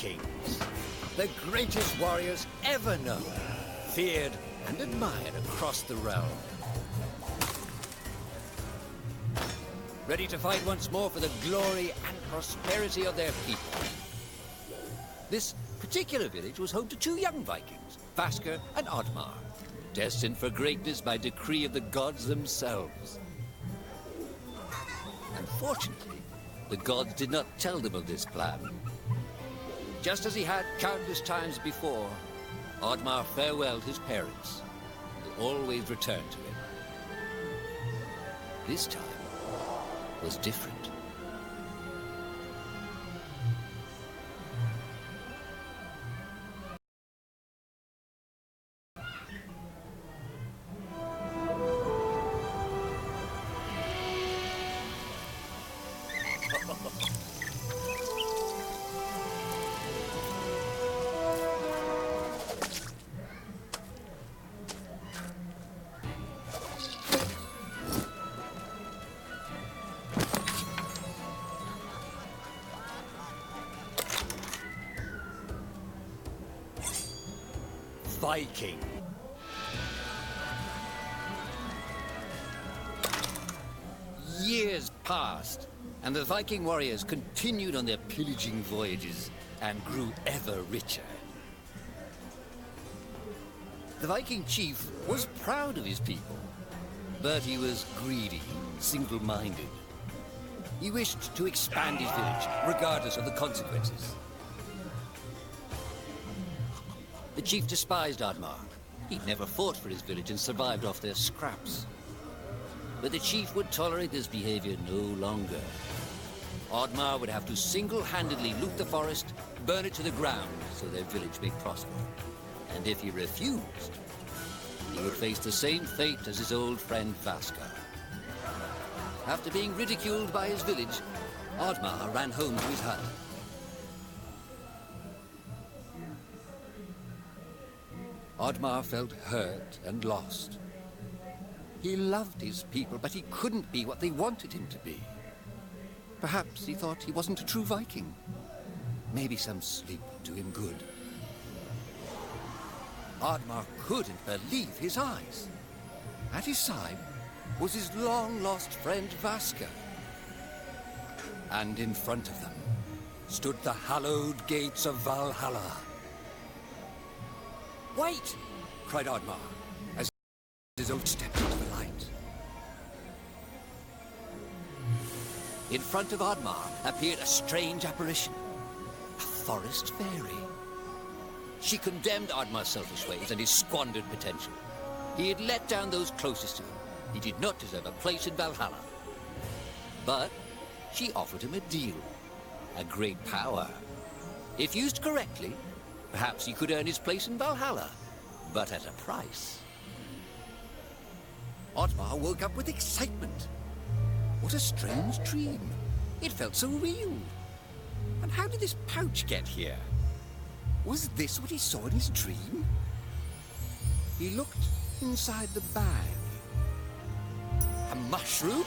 Vikings, the greatest warriors ever known, feared and admired across the realm. Ready to fight once more for the glory and prosperity of their people. This particular village was home to two young Vikings, Vasker and Oddmar, destined for greatness by decree of the gods themselves. Unfortunately, the gods did not tell them of this plan. Just as he had countless times before, Oddmar farewelled his parents and always returned to him. This time was different. Viking. Years passed, and the Viking warriors continued on their pillaging voyages and grew ever richer. The Viking chief was proud of his people, but he was greedy, single-minded. He wished to expand his village, regardless of the consequences. The chief despised Oddmar. He'd never fought for his village and survived off their scraps. But the chief would tolerate this behavior no longer. Oddmar would have to single-handedly loot the forest, burn it to the ground so their village may prosper. And if he refused, he would face the same fate as his old friend Vasker. After being ridiculed by his village, Oddmar ran home to his hut. Oddmar felt hurt and lost. He loved his people, but he couldn't be what they wanted him to be. Perhaps he thought he wasn't a true Viking. Maybe some sleep would do him good. Oddmar couldn't believe his eyes. At his side was his long-lost friend Vasker. And in front of them stood the hallowed gates of Valhalla. "Wait!" cried Oddmar, as his own stepped into the light. In front of Oddmar appeared a strange apparition, a forest fairy. She condemned Oddmar's selfish ways and his squandered potential. He had let down those closest to him. He did not deserve a place in Valhalla. But she offered him a deal, a great power. If used correctly, perhaps he could earn his place in Valhalla, but at a price. Oddmar woke up with excitement. What a strange dream. It felt so real. And how did this pouch get here? Was this what he saw in his dream? He looked inside the bag. A mushroom?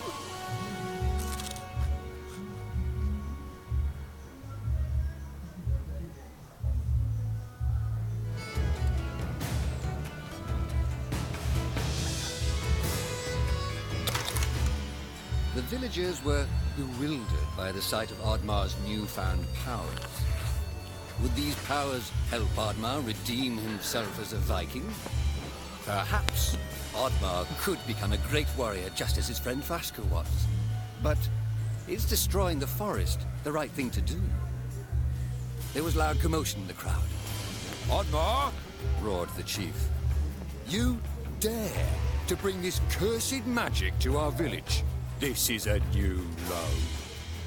The villagers were bewildered by the sight of Oddmar's newfound powers. Would these powers help Oddmar redeem himself as a Viking? Perhaps Oddmar could become a great warrior just as his friend Vasker was. But is destroying the forest the right thing to do? There was loud commotion in the crowd. "Oddmar!" roared the chief. "You dare to bring this cursed magic to our village? This is a new low.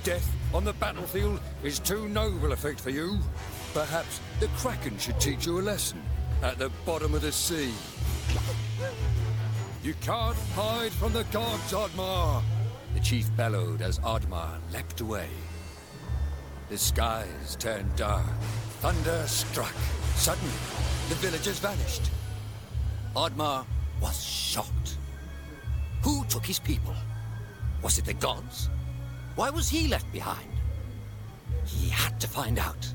Death on the battlefield is too noble a fate for you. Perhaps the Kraken should teach you a lesson at the bottom of the sea. You can't hide from the gods, Oddmar!" the chief bellowed as Oddmar leapt away. The skies turned dark. Thunder struck. Suddenly, the villagers vanished. Oddmar was shocked. Who took his people? Was it the gods? Why was he left behind? He had to find out.